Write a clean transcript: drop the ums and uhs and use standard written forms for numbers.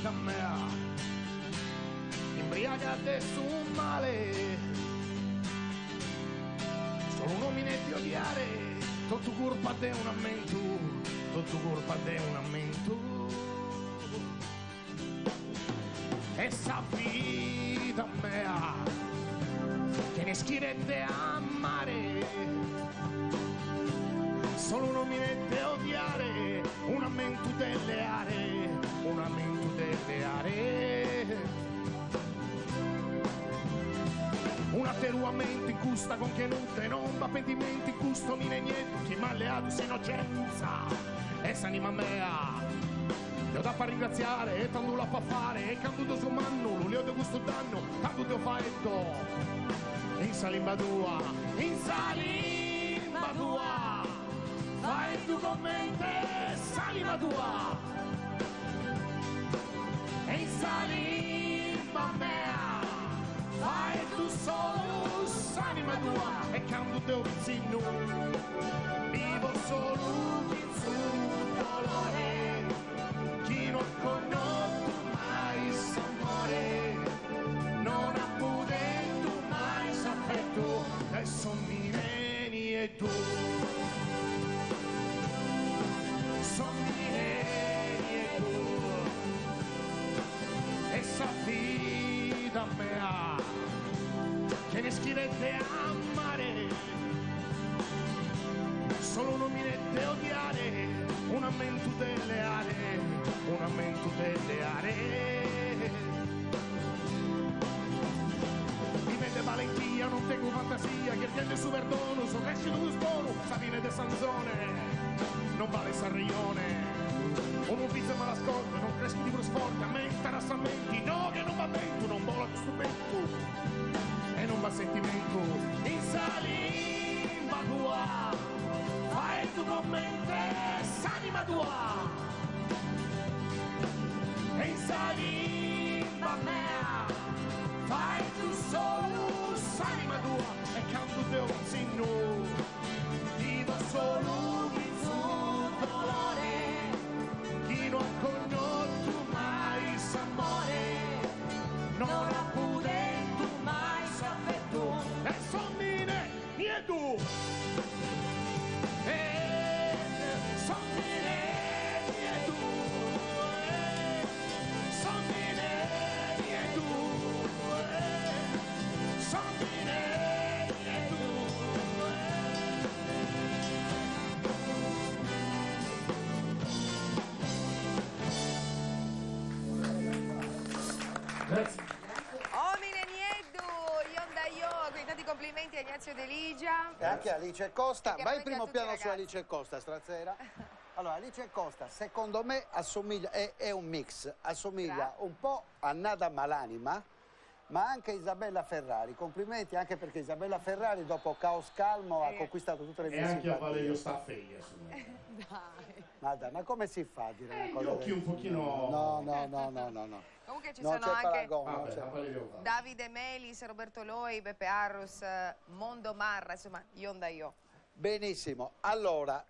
vita mea, imbriagate su un male, solo un uomine di odiare, tutto colpa di un ammento, tutto colpa di un ammento. E sa vita mea, che ne schirette a mare, solo un uomine di odiare, un ammento delle aree, un ammento delle aree. Un attenuamento in custa contenute, non va pentimenti in custo mine niente, chi m'ha alleato se innocenza, essa anima mea, io da far ringraziare, e tanto la fa fare, e cantuto su manno, l'olio di questo danno, tanto ti ho fatto, in salimba tua, fai tu con mente, salima tua, e in salimba mea, fai tu solo anima tua e canto teu vicino, vivo solo in suo dolore, chi non conosco mai s'amore, non ha potuto mai s'affetto, e son mireni e tu, son mireni e tu, e sa vita mea, che ne schirette a mare, solo un uomine di odiare, un ammento delle aree, un ammento delle aree. Mi mette valentia, non tengo fantasia, che tiene su perdono, sono cresciuto di stono, Sabine de Sanzone, non vale Sarrione. Un ufficio ma l'ascolta, non cresco di prosforte, a me interessamenti, no che non va bene, tu non vola questo strumento. E non va sentimento, in salimba tua, fai tu con mente, s'anima tua, e in salimba mea, fai tu solo, s'anima tua, e canto teu insinno, vivo solo in suo dolore, chi non conosco mai s'amore, non ha potuto mai s'affetto, e son mine e tu, e son mine e tu, son mine e tu, son mine e tu. Grazie. Omine Nieddu, Iondaio, quindi tanti complimenti a Ignazio De Ligia. E anche Alice Costa. E Vai in chiaramente primo a tutti i piano su ragazzi. Alice Costa, Strazzera. Allora, Alice Costa, secondo me assomiglia, è un mix, assomiglia un po' a Nada Malanima, ma anche a Isabella Ferrari. Complimenti anche perché Isabella Ferrari dopo Caos Calmo ha conquistato tutte le E mie anche a simpatie. Valerio Staffeglia. Ma dai, ma come si fa a dire una Gli cosa occhi un pochino... No. Comunque ci Non sono c'è anche paragone, non Vabbè, c'è. a Valerio va. Davide Melis, Roberto Loi, Beppe Arrus, Mondo Marra, insomma, Iondaio. Benissimo, allora...